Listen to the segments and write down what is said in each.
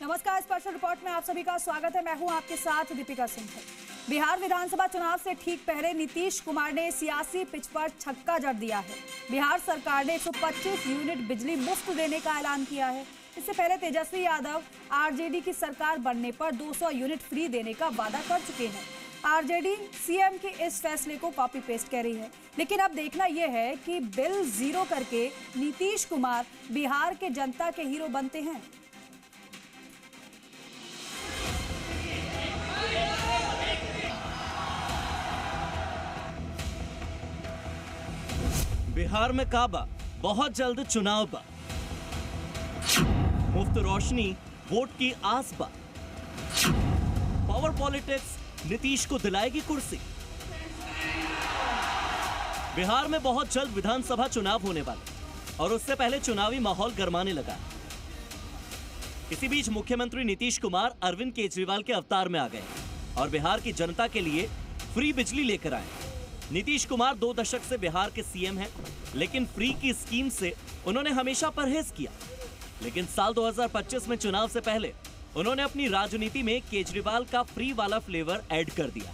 नमस्कार, special report में आप सभी का स्वागत है। मैं हूं आपके साथ दीपिका सिंह। बिहार विधानसभा चुनाव से ठीक पहले नीतीश कुमार ने सियासी पिच पर छक्का जड़ दिया है। बिहार सरकार ने 125 यूनिट बिजली मुफ्त देने का ऐलान किया है। इससे पहले तेजस्वी यादव आरजेडी की सरकार बनने पर 200 यूनिट फ्री देने का वादा कर चुके हैं। आरजेडी सीएम के इस फैसले को कॉपी पेस्ट कर रही है, लेकिन अब देखना यह है कि बिल जीरो करके नीतीश कुमार बिहार के जनता के हीरो बनते हैं। बिहार में काबा, बहुत जल्द चुनाव बा, मुफ्त रोशनी, वोट की आस बा, पावर पॉलिटिक्स नीतीश को दिलाएगी कुर्सी। बिहार में बहुत जल्द विधानसभा चुनाव होने वाले और उससे पहले चुनावी माहौल गरमाने लगा। इसी बीच मुख्यमंत्री नीतीश कुमार अरविंद केजरीवाल के अवतार में आ गए और बिहार की जनता के लिए फ्री बिजली लेकर आए। नीतीश कुमार 2 दशक से बिहार के सीएम हैं, लेकिन फ्री की स्कीम से उन्होंने हमेशा परहेज किया। लेकिन साल 2025 में चुनाव से पहले उन्होंने अपनी राजनीति में केजरीवाल का फ्री वाला फ्लेवर ऐड कर दिया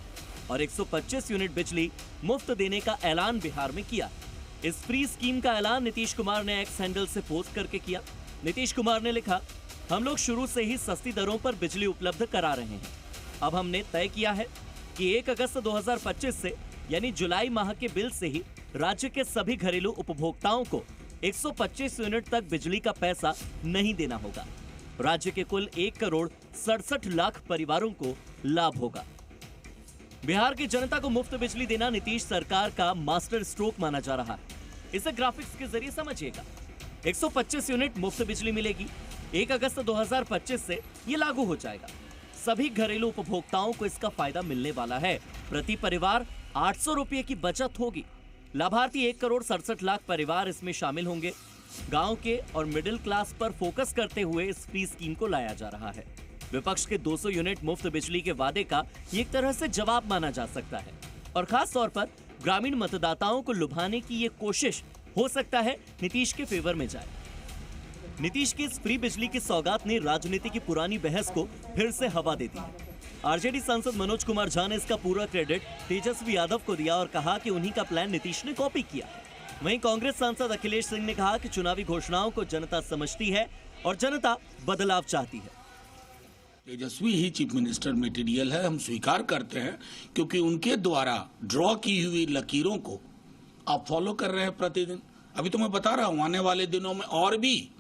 और 125 यूनिट बिजली मुफ्त देने का ऐलान बिहार में किया। इस फ्री स्कीम का ऐलान नीतीश कुमार ने एक्स हैंडल से पोस्ट करके किया। नीतीश कुमार ने लिखा, हम लोग शुरू से ही सस्ती दरों पर बिजली उपलब्ध करा रहे हैं। अब हमने तय किया है कि 1 अगस्त 2025 से यानी जुलाई माह के बिल से ही राज्य के सभी घरेलू उपभोक्ताओं को 125 यूनिट तक बिजली का पैसा नहीं देना होगा। राज्य के कुल 1,67 लाख परिवारों को लाभ होगा। बिहार की जनता को मुफ्त बिजली देना नीतीश सरकार का मास्टर स्ट्रोक माना जा रहा है। इसे ग्राफिक्स के जरिए समझिएगा। 125 यूनिट मुफ्त बिजली मिलेगी। 1 अगस्त 2025 से ये लागू हो जाएगा। सभी घरेलू उपभोक्ताओं को इसका फायदा मिलने वाला है। प्रति परिवार 800 रुपये की बचत होगी। लाभार्थी 1,67 लाख परिवार इसमें शामिल होंगे। गांव के और मिडिल क्लास पर फोकस करते हुए इस फ्री स्कीम को लाया जा रहा है। विपक्ष के 200 यूनिट मुफ्त बिजली के वादे का एक तरह से जवाब माना जा सकता है और खास तौर पर ग्रामीण मतदाताओं को लुभाने की ये कोशिश हो सकता है नीतीश के फेवर में जाए। नीतीश की इस फ्री बिजली की सौगात ने राजनीति की पुरानी बहस को फिर से हवा दे दी है। आरजेडी सांसद मनोज कुमार झा ने इसका पूरा क्रेडिट तेजस्वी यादव को दिया और कहा कि उन्हीं का प्लान नीतीश ने कॉपी किया। वहीं कांग्रेस सांसद अखिलेश सिंह ने कहा कि चुनावी घोषणाओं को जनता समझती है और जनता बदलाव चाहती है। तेजस्वी ही चीफ मिनिस्टर मटेरियल है, हम स्वीकार करते हैं, क्योंकि उनके द्वारा ड्रॉ की हुई लकीरों को आप फॉलो कर रहे हैं प्रतिदिन। अभी तो मैं बता रहा हूं, आने वाले दिनों में और भी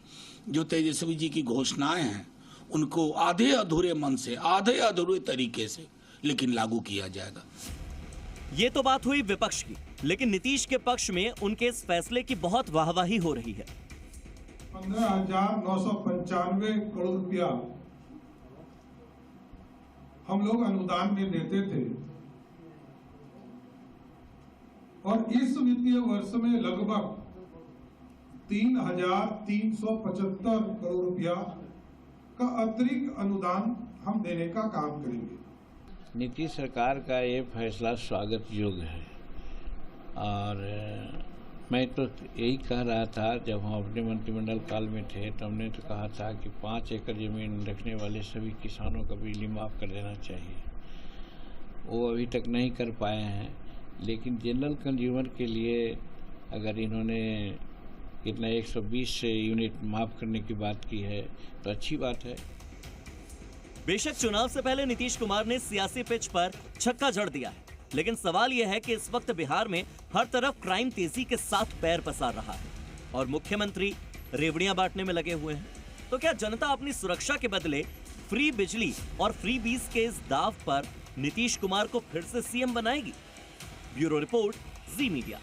जो तेजस्वी जी की घोषणाएं हैं उनको आधे अधूरे मन से, आधे अधूरे तरीके से लेकिन लागू किया जाएगा। ये तो बात हुई विपक्ष की, लेकिन नीतीश के पक्ष में उनके इस फैसले की बहुत वाहवाही हो रही है। 15,995 करोड़ रुपया हम लोग अनुदान में देते थे और इस वित्तीय वर्ष में लगभग 3,375 करोड़ रुपया का अतिरिक्त अनुदान हम देने का काम करेंगे। नीतीश सरकार का ये फैसला स्वागत योग्य है और मैं तो यही कह रहा था, जब हम अपने मंत्रिमंडल काल में थे तो हमने तो कहा था कि 5 एकड़ जमीन रखने वाले सभी किसानों का बिजली माफ कर देना चाहिए। वो अभी तक नहीं कर पाए हैं, लेकिन जनरल कंज्यूमर के लिए अगर इन्होंने कितना 120 यूनिट माफ करने की बात की है तो अच्छी बात है। बेशक चुनाव से पहले नीतीश कुमार ने सियासी पिच पर छक्का जड़ दिया है, लेकिन सवाल यह है कि इस वक्त बिहार में हर तरफ क्राइम तेजी के साथ पैर पसार रहा है और मुख्यमंत्री रेवड़ियां बांटने में लगे हुए हैं। तो क्या जनता अपनी सुरक्षा के बदले फ्री बिजली और फ्री बीज के इस दाव पर नीतीश कुमार को फिर से सीएम बनाएगी? ब्यूरो रिपोर्ट, जी मीडिया।